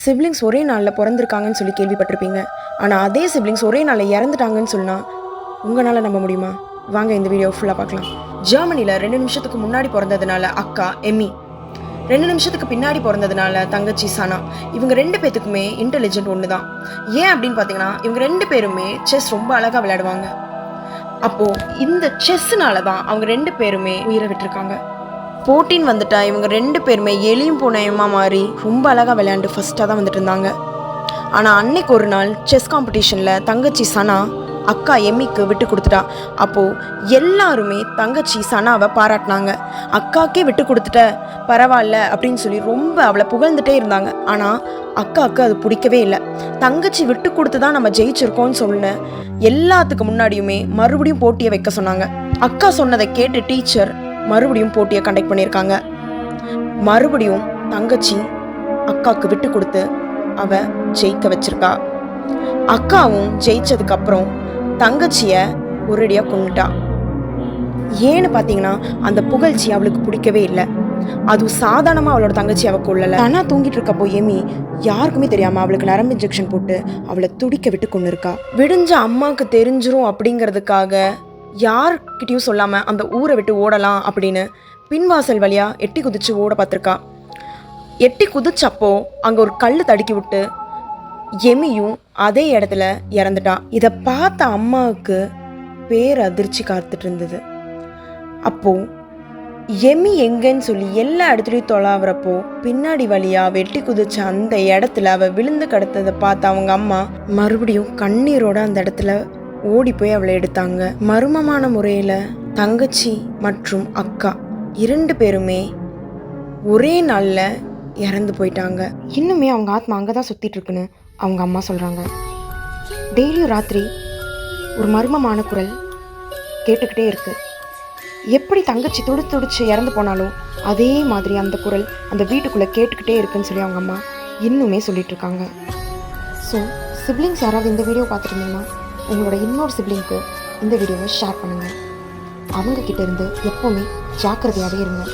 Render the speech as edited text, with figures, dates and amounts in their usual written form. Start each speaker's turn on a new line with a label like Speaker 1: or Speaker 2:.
Speaker 1: Siblings ஒரே நாளில் பிறந்திருக்காங்கன்னு சொல்லி கேள்விப்பட்டிருப்பீங்க. ஆனால் அதே சிப்லிங்ஸ் ஒரே நாளில் இறந்துட்டாங்கன்னு சொன்னால் உங்களால் நம்ப முடியுமா? வாங்க இந்த வீடியோ ஃபுல்லாக பார்க்கலாம். ஜெர்மனியில் 2 நிமிஷத்துக்கு முன்னாடி பிறந்ததுனால அக்கா எமி, 2 நிமிஷத்துக்கு பின்னாடி பிறந்ததுனால தங்கச்சி சனா. இவங்க 2 பேத்துக்குமே இன்டெலிஜென்ட் ஒன்று தான். ஏன் அப்படின்னு பார்த்தீங்கன்னா, இவங்க 2 பேருமே செஸ் ரொம்ப அழகாக விளையாடுவாங்க. அப்போது இந்த செஸ்ஸுனால தான் அவங்க 2 பேருமே உயிரை விட்டுருக்காங்க. போட்டின்னு வந்துட்டா இவங்க 2 பேருமே எலியும் பூனையுமா மாறி ரொம்ப அழகாக விளையாண்டு ஃபஸ்ட்டாக தான் வந்துட்டு இருந்தாங்க. ஆனால் அன்னைக்கு ஒரு நாள் செஸ் காம்படிஷனில் தங்கச்சி சனா அக்கா எம்மிக்கு விட்டு கொடுத்துட்டா. அப்போது எல்லாருமே தங்கச்சி சனாவை பாராட்டினாங்க. அக்காக்கே விட்டு கொடுத்துட்ட, பரவாயில்ல அப்படின்னு சொல்லி ரொம்ப அவளை புகழ்ந்துட்டே இருந்தாங்க. ஆனால் அக்காவுக்கு அது பிடிக்கவே இல்லை. தங்கச்சி விட்டு கொடுத்து தான் நம்ம ஜெயிச்சிருக்கோம்னு சொன்ன எல்லாத்துக்கு முன்னாடியுமே மறுபடியும் போட்டியை வைக்க சொன்னாங்க. அக்கா சொன்னதை கேட்டு டீச்சர் மறுபடியும் போட்டியை கண்டக்ட் பண்ணியிருக்காங்க. மறுபடியும் தங்கச்சி அக்காவுக்கு விட்டு கொடுத்து அவ ஜெயிக்க வச்சிருக்கா. அக்காவும் ஜெயிச்சதுக்கு அப்புறம் தங்கச்சிய ஒரேடியா கொண்டுட்டா. ஏன்னு பார்த்தீங்கன்னா, அந்த புகழ்ச்சி அவளுக்கு பிடிக்கவே இல்லை. அதுவும் சாதாரணமாக அவளோட தங்கச்சி அவ கொள்ளலை. ஆனால் தூங்கிட்டு இருக்கப்போ எமி யாருக்குமே தெரியாமல் அவளுக்கு நரம்பு இன்ஜெக்ஷன் போட்டு அவளை துடிக்க விட்டு கொண்டு இருக்கா. விடிஞ்ச அம்மாவுக்கு தெரிஞ்சிரும் அப்படிங்கிறதுக்காக யார்கிட்டையும் சொல்லாமல் அந்த ஊரை விட்டு ஓடலாம் அப்படின்னு பின்வாசல் வழியாக எட்டி குதிச்சு ஓட பார்த்துருக்கா. எட்டி குதிச்சப்போ அங்கே ஒரு கல் தடுக்கி விட்டு எமியும் அதே இடத்துல இறந்துட்டா. இதை பார்த்த அம்மாவுக்கு பேரதிர்ச்சி காத்துட்டு இருந்தது. அப்போது எமி எங்கன்னு சொல்லி எல்லா இடத்துலையும் தொலாவுறப்போ பின்னாடி வழியாக வெட்டி குதிச்ச அந்த இடத்துல அவள் விழுந்து கிடத்ததை பார்த்த அவங்க அம்மா மறுபடியும் கண்ணீரோட அந்த இடத்துல ஓடி போய் அவளை எடுத்தாங்க. மர்மமான முறையில் தங்கச்சி மற்றும் அக்கா 2 பேருமே ஒரே நாளில் இறந்து போயிட்டாங்க. இன்னுமே அவங்க ஆத்மா அங்கே தான் சுற்றிட்டு இருக்குன்னு அவங்க அம்மா சொல்கிறாங்க. டெய்லியும் ராத்திரி ஒரு மர்மமான குரல் கேட்டுக்கிட்டே இருக்கு. எப்படி தங்கச்சி துடிச்சு இறந்து போனாலும் அதே மாதிரி அந்த குரல் அந்த வீட்டுக்குள்ளே கேட்டுக்கிட்டே இருக்குன்னு சொல்லி அவங்க அம்மா இன்னுமே சொல்லிட்டு இருக்காங்க. ஸோ சிப்லிங்ஸ் யாராவது இந்த வீடியோ பார்த்துருந்தீங்கன்னா உங்களோட இன்னொரு சிப்லிங்க்கு இந்த வீடியோவை ஷேர் பண்ணுங்கள். அவங்கக்கிட்ட இருந்து எப்போவுமே ஜாக்கிரதையாகவே இருங்க.